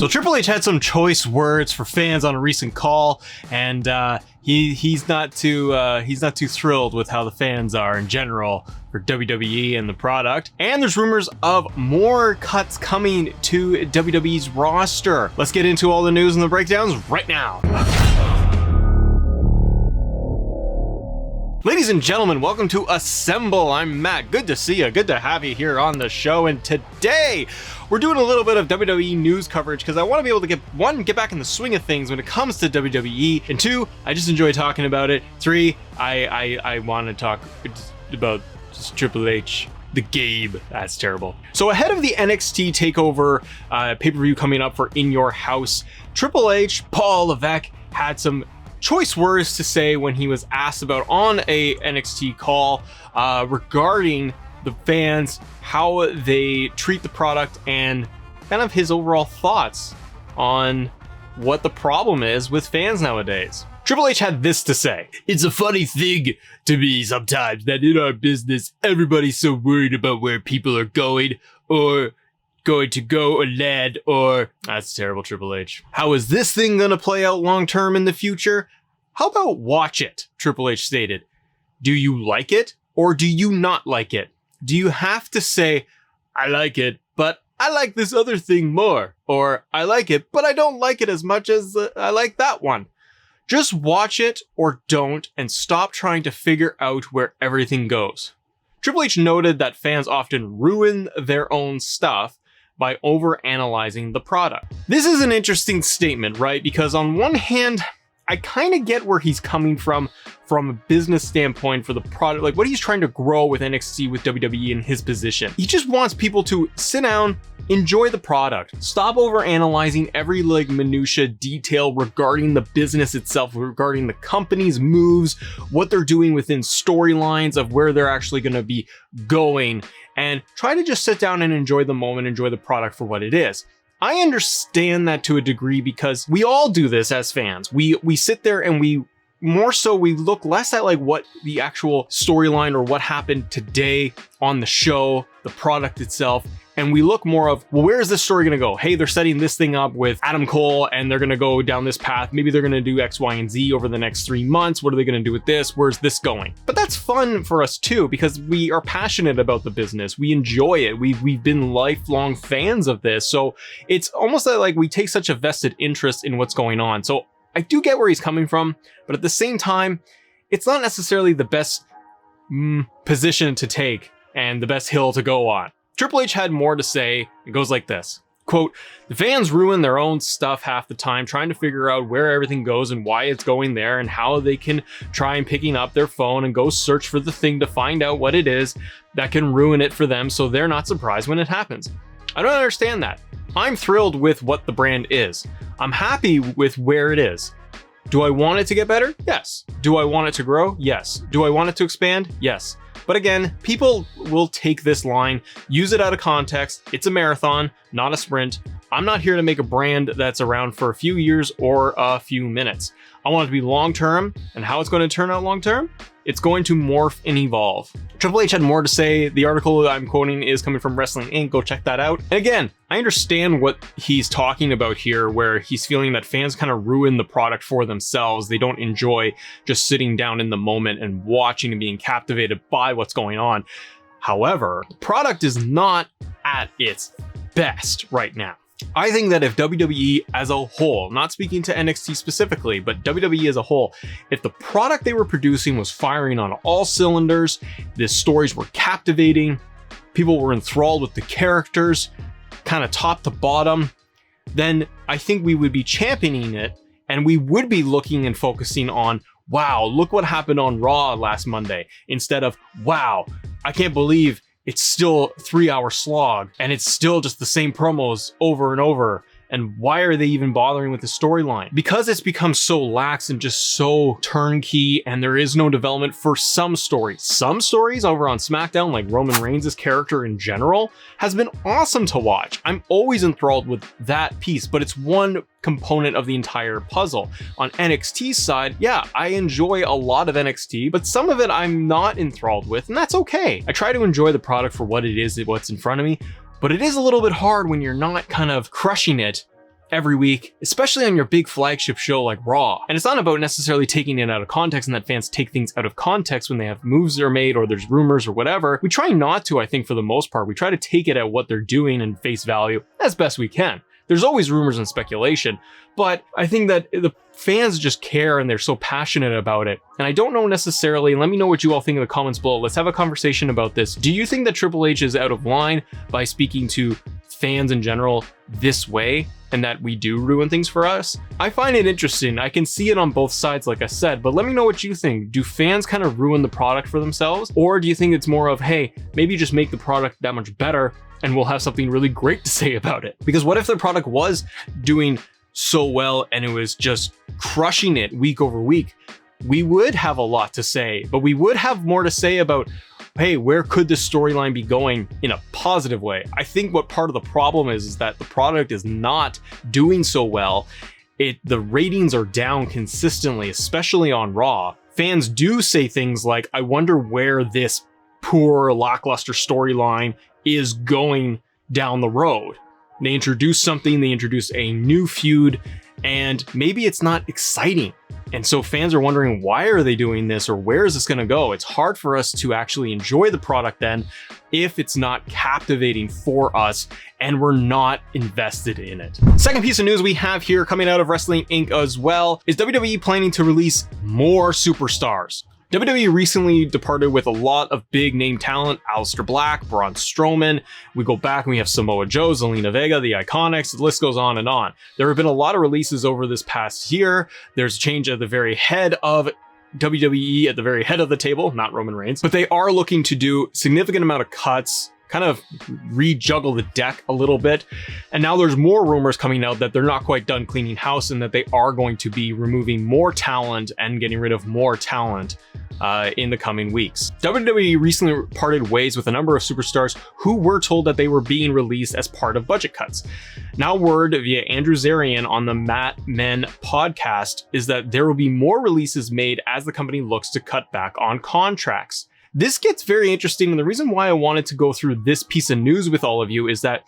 So Triple H had some choice words for fans on a recent call, and he's not too thrilled with how the fans are in general for WWE and the product. And there's rumors of more cuts coming to WWE's roster. Let's get into all the news and the breakdowns right now. Ladies and gentlemen, welcome to Assemble. I'm Matt. Good to see you. Good to have you here on the show. And today, we're doing a little bit of WWE news coverage because I want to be able to get back in the swing of things when it comes to WWE. And two, I just enjoy talking about it. Three, I want to talk about just Triple H. The Gabe. That's terrible. So ahead of the NXT TakeOver pay-per-view coming up for In Your House, Triple H, Paul Levesque had some choice words to say when he was asked about on a NXT call regarding the fans, how they treat the product, and kind of his overall thoughts on what the problem is with fans nowadays. Triple H had this to say. It's a funny thing to me sometimes that in our business, everybody's so worried about where people are going or going to go or land, or that's terrible, Triple H. How is this thing gonna play out long term in the future? How about watch it? Triple H stated. Do you like it or do you not like it? Do you have to say, I like it, but I like this other thing more, or I like it, but I don't like it as much as I like that one? Just watch it or don't, and stop trying to figure out where everything goes. Triple H noted that fans often ruin their own stuff by over-analyzing the product. This is an interesting statement, right? Because on one hand, I kind of get where he's coming from a business standpoint for the product, like what he's trying to grow with NXT, with WWE in his position. He just wants people to sit down, enjoy the product, stop over-analyzing every like minutia detail regarding the business itself, regarding the company's moves, what they're doing within storylines of where they're actually going to be going, and try to just sit down and enjoy the moment, enjoy the product for what it is. I understand that to a degree because we all do this as fans. We sit there and we look less at like what the actual storyline or what happened today on the show, the product itself, and we look more of, well, where is this story going to go? Hey, they're setting this thing up with Adam Cole and they're going to go down this path. Maybe they're going to do X, Y, and Z over the next 3 months. What are they going to do with this? Where's this going? But that's fun for us too, because we are passionate about the business. We enjoy it. We've been lifelong fans of this. So it's almost like we take such a vested interest in what's going on. So I do get where he's coming from, but at the same time, it's not necessarily the best position to take and the best hill to go on. Triple H had more to say. It goes like this. Quote, the fans ruin their own stuff half the time trying to figure out where everything goes and why it's going there and how they can try and picking up their phone and go search for the thing to find out what it is that can ruin it for them so they're not surprised when it happens. I don't understand that. I'm thrilled with what the brand is. I'm happy with where it is. Do I want it to get better? Yes. Do I want it to grow? Yes. Do I want it to expand? Yes. But again, people will take this line, use it out of context. It's a marathon, not a sprint. I'm not here to make a brand that's around for a few years or a few minutes. I want it to be long-term, and how it's going to turn out long-term? It's going to morph and evolve. Triple H had more to say. The article I'm quoting is coming from Wrestling Inc. Go check that out. And again, I understand what he's talking about here, where he's feeling that fans kind of ruin the product for themselves. They don't enjoy just sitting down in the moment and watching and being captivated by what's going on. However, the product is not at its best right now. I think that if WWE as a whole, not speaking to NXT specifically, but WWE as a whole, if the product they were producing was firing on all cylinders, the stories were captivating, people were enthralled with the characters, kind of top to bottom, then I think we would be championing it and we would be looking and focusing on, wow, look what happened on Raw last Monday, instead of, wow, I can't believe it's still a 3-hour slog and it's still just the same promos over and over. And why are they even bothering with the storyline? Because it's become so lax and just so turnkey, and there is no development for some stories. Some stories over on SmackDown, like Roman Reigns' character in general, has been awesome to watch. I'm always enthralled with that piece, but it's one component of the entire puzzle. On NXT's side, yeah, I enjoy a lot of NXT, but some of it I'm not enthralled with, and that's okay. I try to enjoy the product for what it is, what's in front of me, but it is a little bit hard when you're not kind of crushing it every week, especially on your big flagship show like Raw. And it's not about necessarily taking it out of context and that fans take things out of context when they have moves that are made or there's rumors or whatever. We try not to, I think, for the most part. We try to take it at what they're doing and face value as best we can. There's always rumors and speculation, but I think that the fans just care and they're so passionate about it. And I don't know necessarily, and let me know what you all think in the comments below. Let's have a conversation about this. Do you think that Triple H is out of line by speaking to fans in general this way, and that we do ruin things for us? I find it interesting. I can see it on both sides, like I said, but let me know what you think. Do fans kind of ruin the product for themselves? Or do you think it's more of, hey, maybe just make the product that much better and we'll have something really great to say about it? Because what if the product was doing so well and it was just crushing it week over week? We would have a lot to say, but we would have more to say about, hey, where could this storyline be going in a positive way? I think what part of the problem is that the product is not doing so well. The ratings are down consistently, especially on Raw. Fans do say things like, I wonder where this poor, lackluster storyline is going down the road. They introduce something, they introduce a new feud, and maybe it's not exciting. And so fans are wondering, why are they doing this, or where is this going to go? It's hard for us to actually enjoy the product then if it's not captivating for us and we're not invested in it. Second piece of news we have here coming out of Wrestling Inc. as well is WWE planning to release more superstars. WWE recently departed with a lot of big name talent: Aleister Black, Braun Strowman. We go back and we have Samoa Joe, Zelina Vega, the Iconics. The list goes on and on. There have been a lot of releases over this past year. There's a change at the very head of WWE, at the very head of the table, not Roman Reigns, but they are looking to do significant amount of cuts, kind of rejuggle the deck a little bit. And now there's more rumors coming out that they're not quite done cleaning house and that they are going to be removing more talent and getting rid of more talent in the coming weeks. WWE recently parted ways with a number of superstars who were told that they were being released as part of budget cuts. Now word via Andrew Zarian on the Mat Men podcast is that there will be more releases made as the company looks to cut back on contracts. This gets very interesting, and the reason why I wanted to go through this piece of news with all of you is that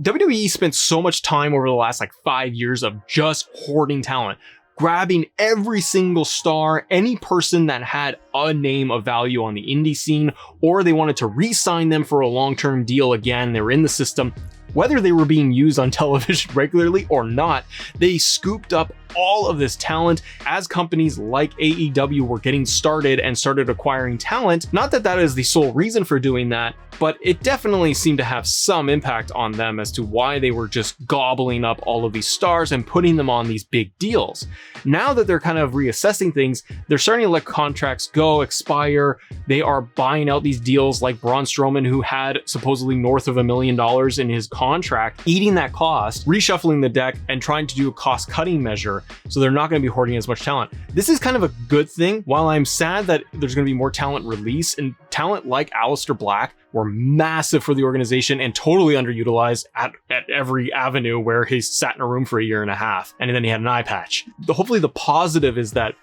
WWE spent so much time over the last 5 years of just hoarding talent, grabbing every single star, any person that had a name of value on the indie scene, or they wanted to re-sign them for a long-term deal again. They were in the system. Whether they were being used on television regularly or not, they scooped up all of this talent as companies like AEW were getting started and started acquiring talent. Not that that is the sole reason for doing that, but it definitely seemed to have some impact on them as to why they were just gobbling up all of these stars and putting them on these big deals. Now that they're kind of reassessing things, they're starting to let contracts go, expire. They are buying out these deals like Braun Strowman, who had supposedly north of $1 million in his contract, eating that cost, reshuffling the deck, and trying to do a cost-cutting measure. So they're not going to be hoarding as much talent. This is kind of a good thing. While I'm sad that there's going to be more talent released, and talent like Aleister Black were massive for the organization and totally underutilized at every avenue where he sat in a room for a year and a half and then he had an eye patch. Hopefully the positive is that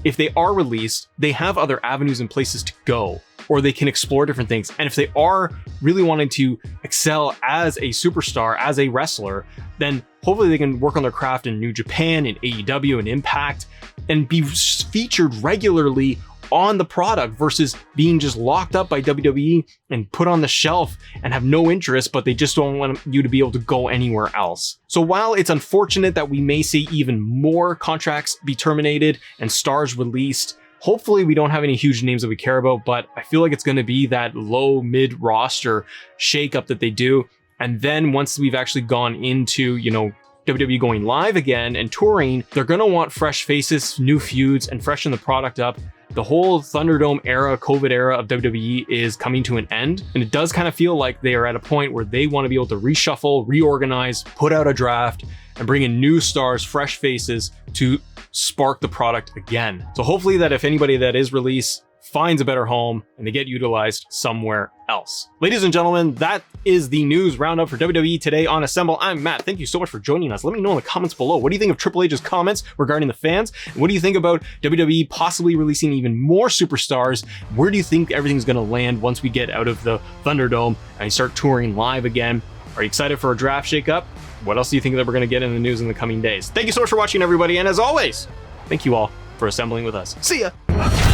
if they are released, they have other avenues and places to go, or they can explore different things. And if they are really wanting to excel as a superstar, as a wrestler, then hopefully they can work on their craft in New Japan and AEW and Impact and be featured regularly on the product versus being just locked up by WWE and put on the shelf and have no interest, but they just don't want you to be able to go anywhere else. So while it's unfortunate that we may see even more contracts be terminated and stars released, hopefully we don't have any huge names that we care about, but I feel like it's going to be that low mid roster shakeup that they do. And then once we've actually gone into, WWE going live again and touring, they're going to want fresh faces, new feuds, and freshen the product up. The whole Thunderdome era, COVID era of WWE is coming to an end. And it does kind of feel like they are at a point where they want to be able to reshuffle, reorganize, put out a draft, and bring in new stars, fresh faces to spark the product again. So hopefully that if anybody that is released finds a better home and they get utilized somewhere else. Ladies and gentlemen, that is the news roundup for WWE today on Assemble. I'm Matt. Thank you so much for joining us. Let me know in the comments below. What do you think of Triple H's comments regarding the fans? And what do you think about WWE possibly releasing even more superstars? Where do you think everything's going to land once we get out of the Thunderdome and start touring live again? Are you excited for a draft shakeup? what else do you think that we're going to get in the news in the coming days? Thank you so much for watching, everybody, and as always, thank you all for assembling with us. See ya!